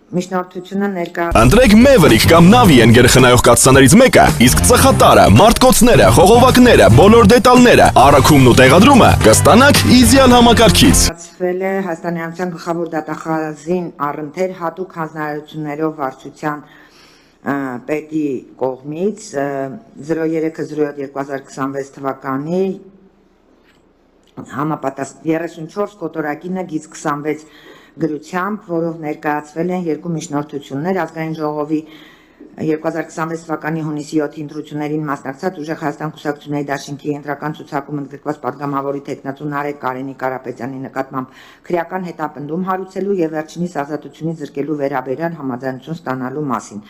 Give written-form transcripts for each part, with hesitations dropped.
Միջնորդությունը ներկա Ընտրեք Maverick կամ Navien գերխնայող կաթսաներից մեկը, իսկ ծխատարը, մարտկոցները, խողովակները, բոլոր դետալները, առաքումն ու տեղադրումը կստանաք Easyal համակարգից։ Ստացվել է Հայաստանի Հանրապետության գլխավոր դատախազին առընթեր հատուկ հանձնարարություններով վարչության պետի կողմից 0307-2026 թվականի համապատասխան 34 կոտորակինը գիծ 26 գրությամբ, որով ներկայացվել են երկու միջնորդություններ ազգային ժողովի 2026 թվականի հունիսի 7-ի ընտրություններին մասնակցած ուժեղ Հայաստան կուսակցությունների դաշինքի ընտրական ցուցակում ընդգրկված падգամավորի տեխնացու Նարեկ Կարենի Կարապետյանի նկատմամբ քրեական հետապնդում հարուցելու եւ վերջինիս ազատությունից զրկելու վերաբերյալ համաձայնություն ստանալու մասին։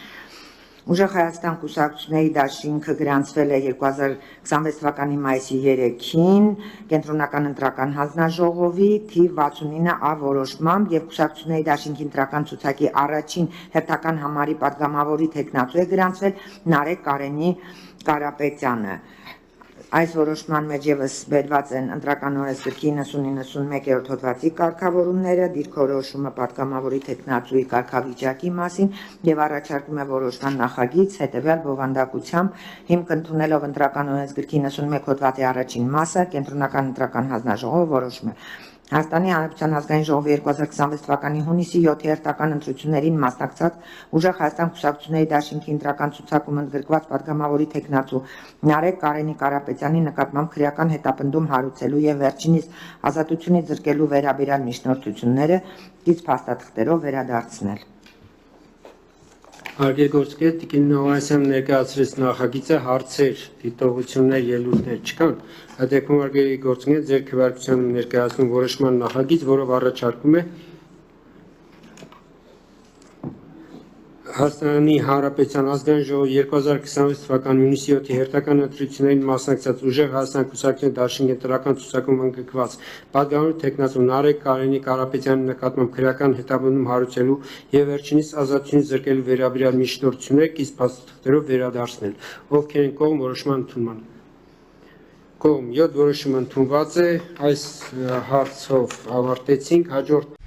Ուժեղ Հայաստան կուսակցությունների դաշինքը գրանցվել է 2026 թվականի մայիսի 3-ին կենտրոնական ընտրական հանձնաժողովի թիվ 69A որոշմամբ եւ կուսակցությունների դաշինքի ընտրական ցուցակի առաջին հերթական համարի падգամավորի տեխնացու է գրանցվել Նարեկ Կարենի Կարապետյանը։ Այս որոշման մեջ եւս բերված են ընտրական օրենսգրքի 90-91-րդ հոդվածի կարգավորումները, դիրքորոշումը падգամավորի տեխնացուի կարգավիճակի մասին եւ առաջարկում է որոշման նախագիծ հետեւյալ բովանդակությամբ հիմք ընդունելով ընտրական օրենսգրքի 91 հոդվածի առաջին մասը կենտրոնական ընտրական հանձնաժողովը որոշում է Հայաստանի Հանրապետության ազգային ժողովի 2026 թվականի հունիսի 7-ի հերթական ընտրություններին մասնակցած ուժեղ Հայաստան կուսակցությունների դաշինքի ընտրական ցուցակում ընդգրկված падգամավորի տեխնացու Նարեկ Կարենի Կարապետյանի նկատմամբ քրեական հետապնդում հարուցելու եւ վերջինիս ազատությունից զրկելու վերաբերյալ միջնորդությունները գիծ փաստաթղթերով վերադարձնել։ Հարգելի գործընկեր, Տիկին Նովանեսյան ներկայացրեց նախագիծը, հարցեր, դիտողություններ, ելույթներ չկան։ Այդ դեպքում հարգելի գործընկեր, ձեր քվեարկությամբ ներկայացնում որոշման նախագիծ, որով առաջարկում է Հայաստանի Հանրապետության ազգային ժողովի 2026 թվականի հունիսի 7-ի հերթական ընտրություններին մասնակցած ուժեղ Հայաստան կուսակցությունների դաշինքի ընտրական ցուցակում ընդգրկված падգամավորի տեխնացու Նարեկ Կարենի Կարապետյանի նկատմամբ քրեական հետապնդում հարուցելու եւ վերջինիս ազատությունից զրկելու վերաբերյալ միջնորդությունները կից փաստաթղթերով վերադարձնել։ Ովքեր են կողմ որոշման ընդունման։ Կողմ 7 որոշումը ընդունված է, այս հարցով ավարտեցինք, հաջորդ